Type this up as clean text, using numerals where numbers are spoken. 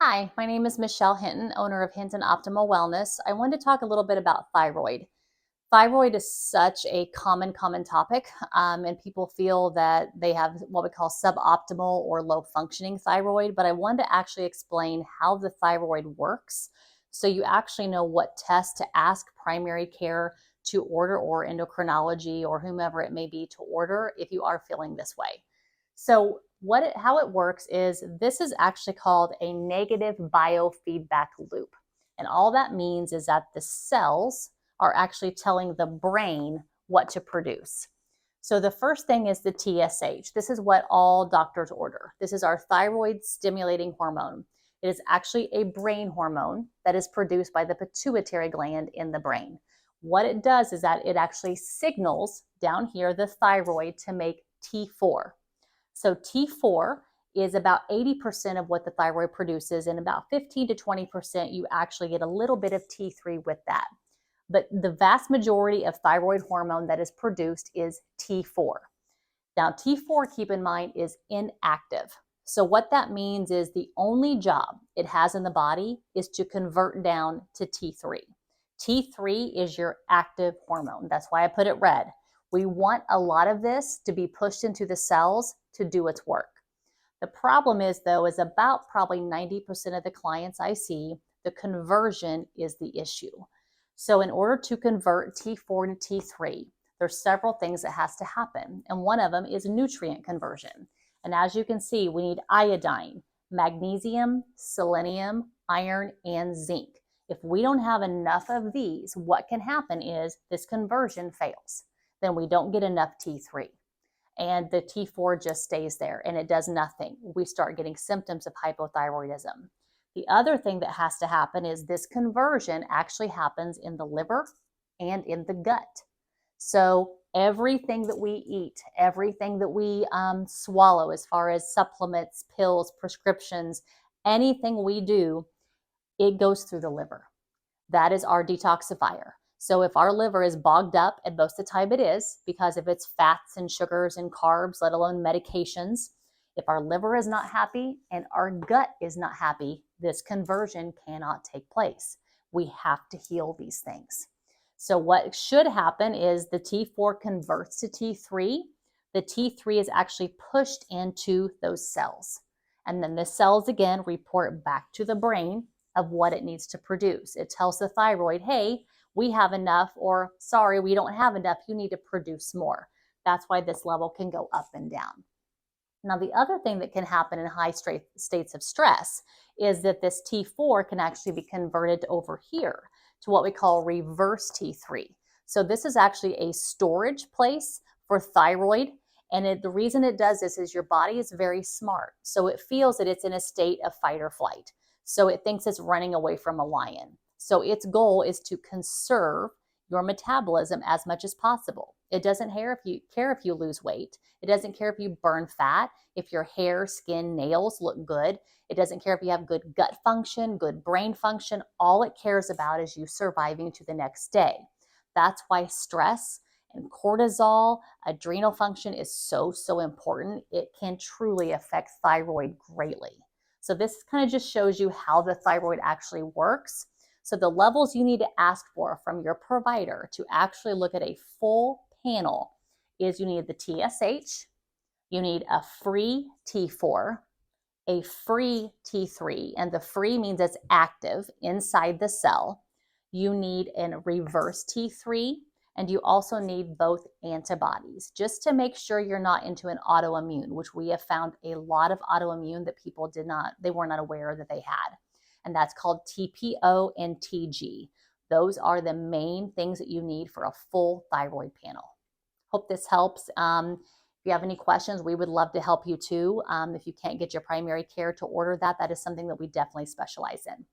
Hi, my name is Michelle Hinton, owner of Hinton Optimal Wellness. I wanted to talk a little bit about thyroid. Thyroid is such a common topic, and people feel that they have what we call suboptimal or low functioning thyroid. But I wanted to actually explain how the thyroid works so you actually know what tests to ask primary care to order or endocrinology or whomever it may be to order if you are feeling this way. So, how it works is this is actually called a negative biofeedback loop. And all that means is that the cells are actually telling the brain what to produce. So the first thing is the TSH. This is what all doctors order. This is our thyroid stimulating hormone. It is actually a brain hormone that is produced by the pituitary gland in the brain. What it does is that it actually signals down here the thyroid to make T4. So T4 is about 80% of what the thyroid produces, and about 15 to 20% you actually get a little bit of T3 with that. But the vast majority of thyroid hormone that is produced is T4. Now, T4, keep in mind, is inactive. So, what that means is the only job it has in the body is to convert down to T3. T3 is your active hormone. That's why I put it red. We want a lot of this to be pushed into the cells to do its work. The problem is, though, is about probably 90% of the clients I see, the conversion is the issue. So in order to convert T4 to T3, there's several things that has to happen. And one of them is nutrient conversion. And as you can see, we need iodine, magnesium, selenium, iron, and zinc. If we don't have enough of these, what can happen is this conversion fails. Then we don't get enough T3 and the T4 just stays there and it does nothing. We start getting symptoms of hypothyroidism. The other thing that has to happen is this conversion actually happens in the liver and in the gut. So everything that we eat, everything that we swallow as far as supplements, pills, prescriptions, anything we do, it goes through the liver. That is our detoxifier. So if our liver is bogged up, and most of the time it is, because if it's fats and sugars and carbs, let alone medications, if our liver is not happy and our gut is not happy, this conversion cannot take place. We have to heal these things. So what should happen is the T4 converts to T3. The T3 is actually pushed into those cells. And then the cells again report back to the brain of what it needs to produce. It tells the thyroid, hey, we have enough, or sorry, we don't have enough. You need to produce more. That's why this level can go up and down. Now, the other thing that can happen in high states of stress is that this T4 can actually be converted over here to what we call reverse T3. So this is actually a storage place for thyroid. And the reason it does this is your body is very smart. So it feels that it's in a state of fight or flight. So it thinks it's running away from a lion. So its goal is to conserve your metabolism as much as possible. It doesn't care if you lose weight. It doesn't care if you burn fat, if your hair, skin, nails look good. It doesn't care if you have good gut function, good brain function. All it cares about is you surviving to the next day. That's why stress and cortisol, adrenal function is so important. It can truly affect thyroid greatly. So this kind of just shows you how the thyroid actually works. So the levels you need to ask for from your provider to actually look at a full panel is you need the TSH, you need a free T4, a free T3, and the free means it's active inside the cell. You need a reverse T3, and you also need both antibodies just to make sure you're not into an autoimmune, which we have found a lot of autoimmune that people they were not aware that they had. And that's called TPO and TG. Those are the main things that you need for a full thyroid panel. Hope this helps. If you have any questions, we would love to help you too. If you can't get your primary care to order that, that is something that we definitely specialize in.